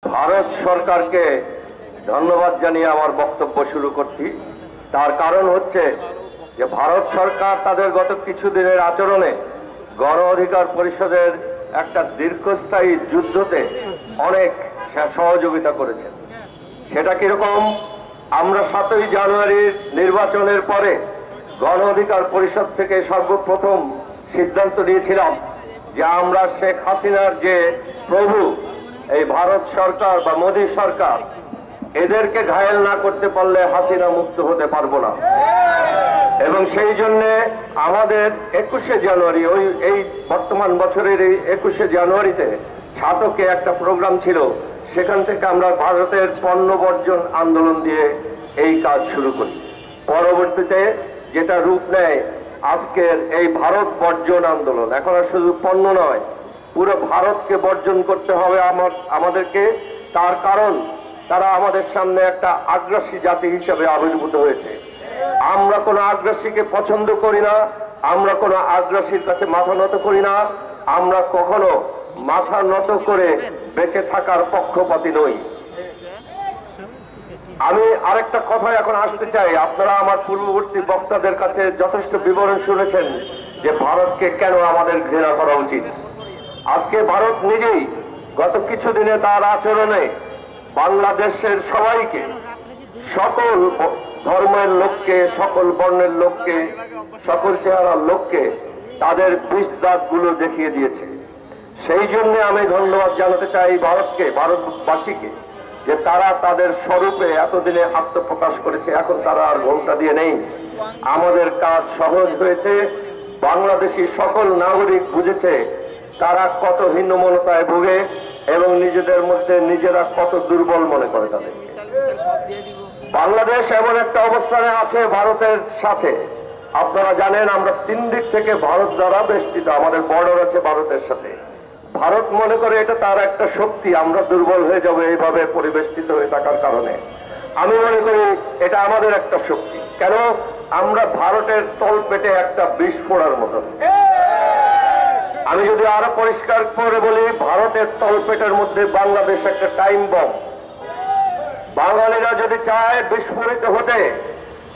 ভারত সরকারকে ধন্যবাদ জানিয়ে আমার বক্তব্য শুরু করছি। তার কারণ হচ্ছে যে ভারত সরকার তাদের গত কিছুদিনের আচরণে গণ অধিকার পরিষদের একটা দীর্ঘস্থায়ী যুদ্ধতে অনেক সহযোগিতা করেছে। সেটা কিরকম? আমরা 7ই জানুয়ারির নির্বাচনের পরে গণ অধিকার পরিষদ থেকে সর্বপ্রথম সিদ্ধান্ত নিয়েছিলাম যে আমরা শেখ হাসিনার যে প্রভু এই ভারত সরকার বা মোদী সরকার, এদেরকে ঘায়েল না করতে পারলে হাসিনা মুক্ত হতে পারবো না। এবং সেই জন্য আমাদের 21শে জানুয়ারি এই বর্তমান বছরের এই 21শে জানুয়ারিতে ছাতকে একটা প্রোগ্রাম ছিল, সেখান থেকে আমরা ভারতের পণ্য বর্জন আন্দোলন দিয়ে এই কাজ শুরু করি। পরবর্তীতে যেটা রূপ নেয় আজকের এই ভারত বর্জন আন্দোলন। এখন আর শুধু পণ্য নয়, পুরো ভারতকে বর্জন করতে হবে আমাদেরকে। তার কারণ তারা আমাদের সামনে একটা আগ্রাসী জাতি হিসেবে আবির্ভূত হয়েছে। আমরা কোনো আগ্রাসীকে পছন্দ করি না, আমরা কোনো আগ্রাসীর কাছে মাথা নত করি না। আমরা কখনো মাথা নত করে বেঁচে থাকার পক্ষপাতী নই। আমি আরেকটা কথা এখন আসতে চাই। আপনারা আমার পূর্ববর্তী বক্তাদের কাছে যথেষ্ট বিবরণ শুনেছেন যে ভারতকে কেন আমাদের ঘৃণা করা উচিত। আজকে ভারত নিজেই গত কিছুদিনে তার আচরণে বাংলাদেশের সবাইকে, সকল ধর্মের লোককে, সকল বর্ণের লোককে, সকল চেহারার লোককে তাদের বিষ দাঁতগুলো দেখিয়ে দিয়েছে। সেই জন্য আমি ধন্যবাদ জানাতে চাই ভারতকে, ভারতবাসীকে, যে তারা তাদের স্বরূপে এতদিনে আত্মপ্রকাশ করেছে। এখন তারা আর ঘোমটা দিয়ে নেই। আমাদের কাজ সহজ হয়েছে। বাংলাদেশি সকল নাগরিক বুঝেছে তারা কত হীনমন্যতায় ভোগে এবং নিজেদের মধ্যে নিজেরা কত দুর্বল মনে করে তাদের। বাংলাদেশ এমন একটা অবস্থানে আছে ভারতের সাথে। আপনারা জানেন আমরা 3 দিক থেকে ভারত দ্বারা বেষ্টিত, আমাদের বর্ডার আছে ভারতের সাথে। ভারত মনে করে এটা তার একটা শক্তি, আমরা দুর্বল হয়ে যাবো এইভাবে পরিবেষ্টিত হয়ে থাকার কারণে। আমি মনে করি এটা আমাদের একটা শক্তি। কেন? আমরা ভারতের তলপেটে একটা বিষ ফোড়ার মতো। আমি যদি আরো পরিষ্কার করে বলি, ভারতের তলপেটের মধ্যে বাংলাদেশ একটা টাইম বম। বাঙালিরা যদি চায় বিস্ফোরিত হতে,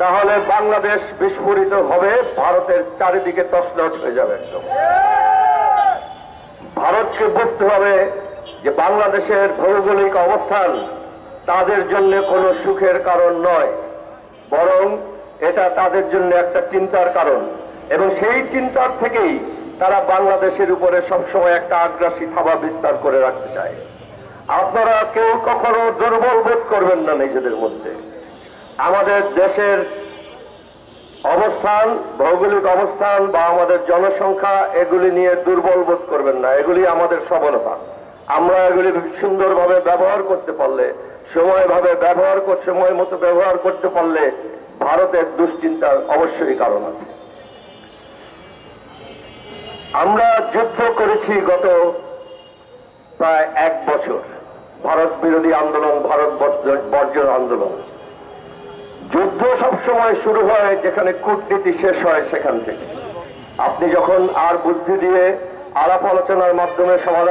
তাহলে বাংলাদেশ বিস্ফোরিত হবে, ভারতের চারিদিকে তছনছ হয়ে যাবে একদম। ভারতকে বুঝতে হবে যে বাংলাদেশের ভৌগোলিক অবস্থান তাদের জন্য কোনো সুখের কারণ নয়, বরং এটা তাদের জন্য একটা চিন্তার কারণ। এবং সেই চিন্তার থেকেই তারা বাংলাদেশের উপরে সবসময় একটা আগ্রাসী থাবা বিস্তার করে রাখতে চায়। আপনারা কেউ কখনো দুর্বল বোধ করবেন না নিজেদের মধ্যে। আমাদের দেশের অবস্থান, ভৌগোলিক অবস্থান বা আমাদের জনসংখ্যা, এগুলি নিয়ে দুর্বল বোধ করবেন না। এগুলি আমাদের সফলতা। আমরা এগুলি সুন্দরভাবে ব্যবহার করতে পারলে, সময় মতো ব্যবহার করতে পারলে ভারতের দুশ্চিন্তার অবশ্যই কারণ আছে। আমরা যুদ্ধ করেছি গত প্রায় 1 বছর, ভারত বিরোধী আন্দোলন, ভারত বর্জন আন্দোলন। যুদ্ধ সবসময় শুরু হয় যেখানে কূটনীতি শেষ হয় সেখান থেকে। আপনি যখন আর বুদ্ধি দিয়ে আলাপ আলোচনার মাধ্যমে সমাধান